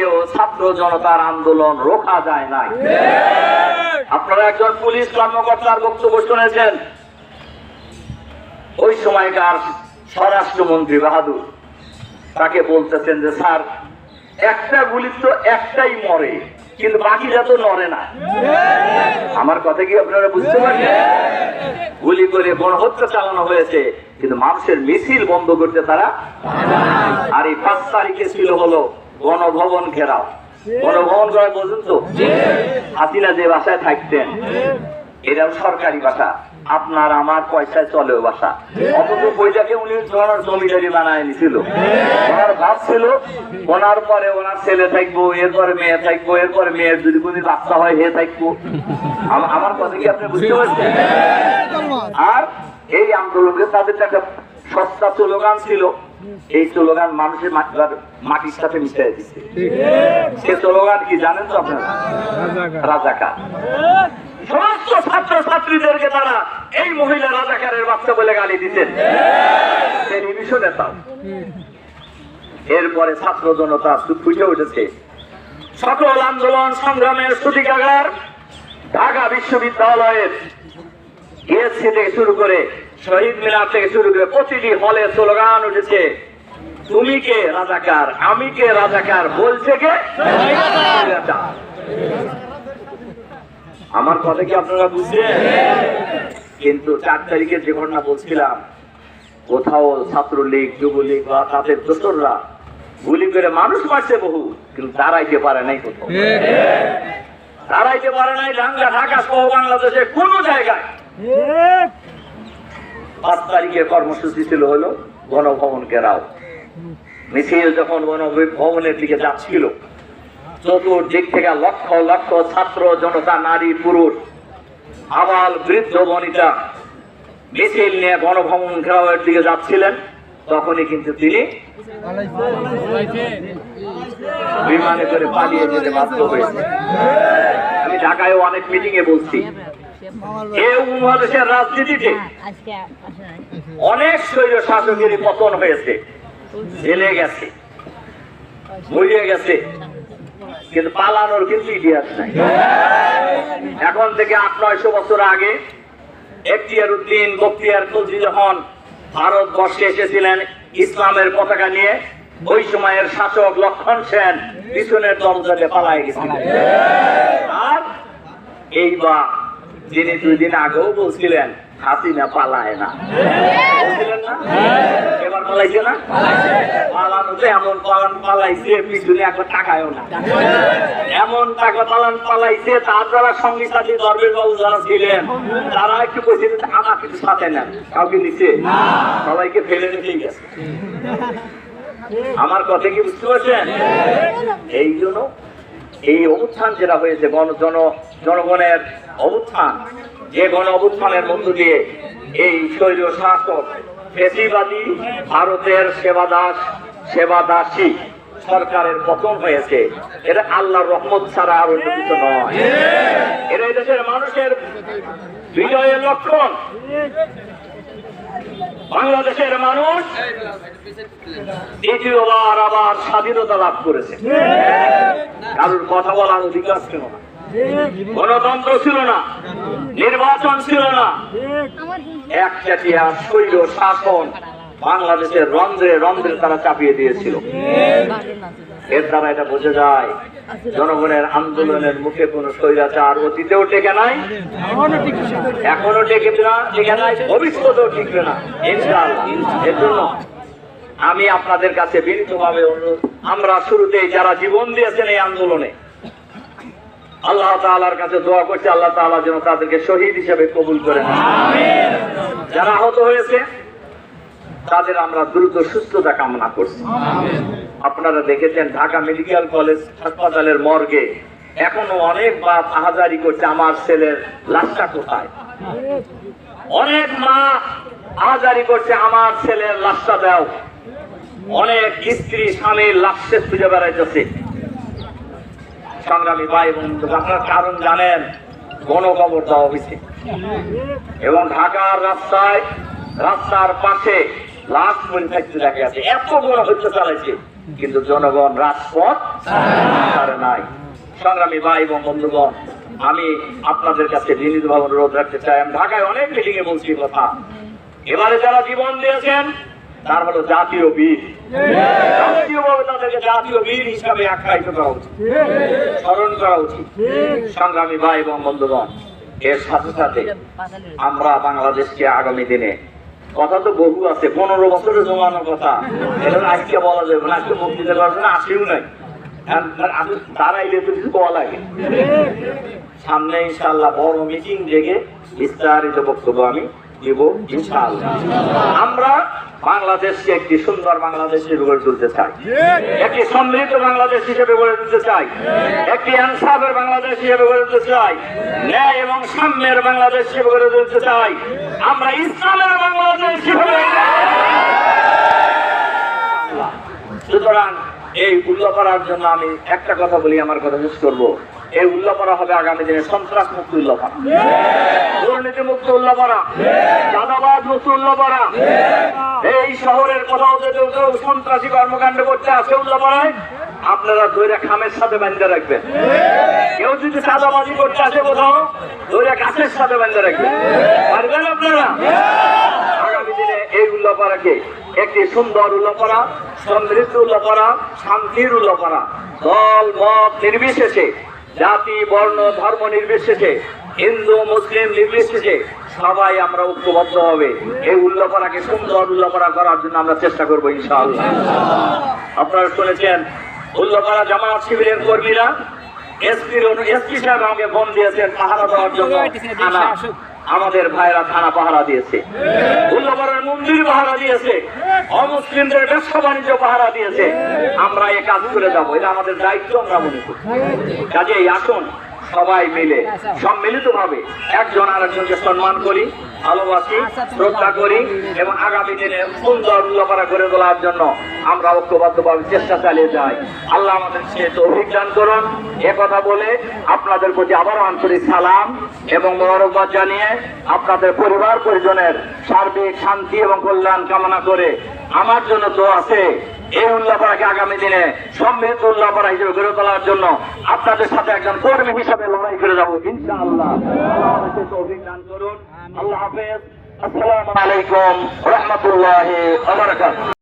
পরেও ছাত্র জনতার আন্দোলন রোখা যায় নাই। আপনারা একজন পুলিশ কর্মকর্তার বক্তব্য শুনেছেন, ওই সময়কার স্বরাষ্ট্রমন্ত্রী বাহাদুর তাকে বলতেছেন যে স্যার, একটা গুলি তো একটাই মরে, কিন্তু বাকিটা তো নড়ে না। আমার কথা কি আপনারা বুঝতে পারছেন? গুলি করে গণহত্যা চালানো হয়েছে, কিন্তু মানুষের মিছিল বন্ধ করতে তারা। আর এই 5 তারিখে ছিল হলো গণভবন ঘেরাও। গণভবন করা পর্যন্ত হাসিনা যে বাসায় থাকতেন, এটাও সরকারি বাসা, আপনার আমার পয়সায় চলেও বাসা। অথচ বইটাকে উনি জমিদারি বানায় নিছিল। ওনার ভাব ছিল ওনার পরে ওনার ছেলে থাকবো, এরপরে মেয়ে থাকবো, এরপরে মেয়ের যদি কোনো বাচ্চা হয় হে থাকবো। আমার কথা কি আপনি বুঝতে পারছেন? আর এই আন্দোলনকে তাদের একটা সস্তা স্লোগান ছিল, এই স্লোগান মানুষের মাটির সাথে মিশিয়ে দিচ্ছে। সে স্লোগান কি জানেন তো আপনারা? রাজাকার। সমস্ত ছাত্র ছাত্রীদেরকে তারা এই মহিলা রাজাকারের বাচ্চা বলে গালি দিতেন। এরপরে ছাত্র জনতা ফুটে উঠেছে। সকল আন্দোলন সংগ্রামের সূতিকাগার ঢাকা বিশ্ববিদ্যালয়ের ইএসসি থেকে শুরু করে শহীদ মিনার থেকে শুরু করে প্রতিটি হলে স্লোগান উঠেছে, তুমি কে রাজাকার, আমি কে রাজাকার, বলছে কে? আমার কথা কি আপনারা বুঝছেন? কিন্তু 4 তারিখে যে ঘটনা বলছিলাম, কোথাও ছাত্রলীগ, যুবলীগ বা তাদের দোসররা গুলি করে মানুষ মারছে বহু, কিন্তু দাঁড়াইতে পারে নাই। কোথাও দাঁড়াইতে পারে নাই। ঢাকা সহ বাংলাদেশে কোন জায়গায় 5 তারিখে কর্মসূচি ছিল হলো গণভবন ঘেরাও। মিছিল যখন গণভবনের দিকে যাচ্ছিল, চতুর্দিক থেকে লক্ষ লক্ষ ছাত্র জনতা, নারী পুরুষ, আবাল বৃদ্ধ বনিতা মিছিল নিয়ে গণভবন ঘেরাওয়ের দিকে যাচ্ছিলেন, তখনই কিন্তু তিনি বিমানে করে পালিয়ে যেতে বাধ্য হয়েছে। আমি ঢাকায় অনেক মিটিং এ বলছি, এই উপমহাদেশের রাজনীতিতে অনেক স্বৈর শাসকের পতন হয়েছে, জেলে গেছে, মরিয়ে গেছে, কিন্তু পালানোর কিন্তু ইতিহাস নাই। এখন থেকে 800-900 বছর আগে এখতিয়ার উদ্দিন, বখতিয়ার খলজি যখন ভারতবর্ষে এসেছিলেন ইসলামের পতাকা নিয়ে, ওই সময়ের শাসক লক্ষণ সেন পিছনের দরজাতে পালায় গেছিলেন। আর এইবার যিনি 2 দিন আগেও বলছিলেন হাসিনা পালায় না, বলছিলেন না? এবার পালাইছে না? পালানোতে এমন পালাইছে, পিছনে একবার টাকায়ও না, এমন টাকা পালাইছে। তার যারা সঙ্গী সাথী দরবেশ বাবু যারা ছিলেন, তারা একটু কইছে আমার কিছু সাথে নেন, কাউকে নিচে সবাইকে ফেলে রেখেই গেছে। আমার কথা কি বুঝতে পারছেন? এই জন্য এই অবস্থান যেটা হয়েছে জনগণের অবস্থান, যে গণ অবস্থানের মধ্য দিয়ে এই স্বৈর শাসক ফ্যাসিবাদী ভারতের সেবাদাসী সরকারের পতন হয়েছে, এটা আল্লাহর রহমত ছাড়া আর অন্য কিছু নয়। এটা এই দেশের মানুষের বিজয়ের লক্ষণ। বাংলাদেশের মানুষ দ্বিতীয়বার আবার স্বাধীনতা লাভ করেছে। কারোর কথা বলার অধিকার ছিল না, গণতন্ত্র ছিল না, নির্বাচন ছিল না, একচাটিয়া স্বৈর শাসন বাংলাদেশের রন্ধ্রে রন্ধ্রে তারা চাপিয়ে দিয়েছিল। এর দ্বারা এটা বোঝা যায় জনগণের আন্দোলনের মুখে কোন স্বৈরাচার অতীতেও টেকে নাই, এখনো টেকে নাই, ভবিষ্যতেও টিকবে না ইনশাআল্লাহ। এর জন্য আমি আপনাদের কাছে বিনীতভাবে অনুরোধ, আমরা শুরুতেই যারা জীবন দিয়েছেন এই আন্দোলনে, আল্লাহ তাআলার কাছে দোয়া করছি আল্লাহ তাআলা যেন তাদেরকে শহীদ হিসেবে কবুল করেন। যারা আহত হয়েছে তাদের আমরা দ্রুত সুস্থতা কামনা করছি। আপনারা দেখেছেন ঢাকা মেডিকেল কলেজ হাসপাতালের মর্গে এখনো অনেক বাপ আহাজারি করছে, আমার ছেলের লাশটা কোথায়। অনেক মা আহাজারি করছে, আমার ছেলের লাশটা দাও। অনেক স্ত্রী স্বামীর লাশে খুঁজে বেড়াইতেছে। সংগ্রামী ভাই বন্ধু, আপনার কারণ জানেন, গণকবর দেওয়া হয়েছে এবং ঢাকার রাস্তার পাশে লাশ মরে থাকতে দেখা গেছে। এত বড় হত্যা চালাইছে, কিন্তু জনগণ রাজপথ ছাড়ে নাই। সংগ্রামী ভাই এবং বন্ধুগণ, আমি আপনাদের কাছে বিনীতভাবে অনুরোধ রাখতে চাই, আমি ঢাকায় অনেক মিটিং এ বলছি কথা, এবারে যারা জীবন দিয়েছেন তার হলো জাতীয় বীর, জাতীয়ভাবে তাদেরকে জাতীয় বীর হিসাবে আখ্যায়িত করা উচিত, স্মরণ করা উচিত। সংগ্রামী ভাই এবং বন্ধুগণ, এর সাথে সাথে আমরা বাংলাদেশকে আগামী দিনে, কথা তো বহু আছে, 15 বছরের জমানোর কথা, এটা আজকে বলা যাবে না, আজকে বক্তৃতা করবে না, আসেও নাই, দাঁড়াইলে তো কিছু বলা লাগে। সামনে ইনশাআল্লাহ বড় মিটিং ডেকে বিস্তারিত বক্তব্য আমি দিব ইনশাআল্লাহ। আমরা বাংলাদেশকে একটি সুন্দর বাংলাদেশ হিসেবে গড়ে তুলতে চাই, একটি সমৃদ্ধ বাংলাদেশ হিসেবে গড়ে তুলতে চাই, একটি ইনসাফের বাংলাদেশ হিসেবে গড়ে তুলতে চাই, ন্যায় এবং সাম্যের বাংলাদেশ হিসেবে গড়ে তুলতে চাই, আমরা ইসলামের বাংলাদেশ হিসেবে। সুতরাং এই উল্লাপাড়ার জন্য আমি একটা কথা বলি, আমার কথা শেষ করবো। এই উল্লাপাড়া হবে আগামী দিনে সন্ত্রাস মুক্ত উল্লাপাড়া, দুর্নীতি মুক্ত উল্লাপাড়া, চাঁদাবাজ মুক্ত উল্লাপাড়া। এই শহরের কোথাও যদি সন্ত্রাসী কর্মকাণ্ড করতে আসে উল্লাপাড়ায়, আপনারা ধৈর্য খামের সাথে বাঁধতে রাখবেন। কেউ যদি চাঁদাবাজি করতে আসে কোথাও, ধৈর্য গাছের সাথে বাঁধতে রাখবেন, পারবেন আপনারা? আগামী দিনে এই উল্লাপাড়াকে একটি সুন্দর উল্লাপাড়া, সমৃদ্ধ উল্লাপাড়া, শান্তির উল্লাপাড়া, দল মত নির্বিশেষে, জাতি বর্ণ ধর্ম নির্বিশেষে, হিন্দু মুসলিম নির্বিশেষে সবাই আমরা ঐক্যবদ্ধ হবে এই উল্লাপাড়াকে সুন্দর উল্লাপাড়া করার জন্য আমরা চেষ্টা করবো ইনশাআল্লাহ। আপনারা শুনেছেন উল্লাপাড়া জামাত শিবিরের কর্মীরা এসপি সাহেব আমাকে ফোন দিয়েছেন পাহারা দেওয়ার জন্য, আমাদের ভাইরা থানা পাহারা দিয়েছে, উল্লাপাড়ার মন্দির পাহারা দিয়েছে, অমুসলিমদের ব্যবসা বাণিজ্য পাহারা দিয়েছে। আমরা এ কাজ করে যাবো, এটা আমাদের দায়িত্ব আমরা মনে করি। কাজেই আসুন সবাই মিলে সম্মিলিত ভাবে একজন আরেকজনকে সম্মান করি, ভালোবাসি, শ্রদ্ধা করি এবং আগামী দিনে সুন্দর উল্লাপাড়া করে তোলার জন্য আমরা ঐক্যবদ্ধভাবে চেষ্টা চালিয়ে যাই। আল্লাহ আমাদের সে তৌফিক দান করুন। এ কথা বলে আপনাদের প্রতি আবারও আন্তরিক সালাম এবং মোবারকবাদ জানিয়ে আপনাদের পরিবার পরিজনের সার্বিক শান্তি এবং কল্যাণ কামনা করে আমার জন্য তো আছে এই উল্লাপাড়াকে আগামী দিনে সমৃদ্ধ উল্লাপাড়া হিসেবে গড়ে তোলার জন্য আপনাদের সাথে একজন কর্মী হিসাবে লড়াই করে যাবো ইনশাআল্লাহ। তৌফিক দান করুন। আল্লাহ হাফেজ। আসসালামু আলাইকুম ওয়া রাহমাতুল্লাহি ওয়া বারাকাতুহু।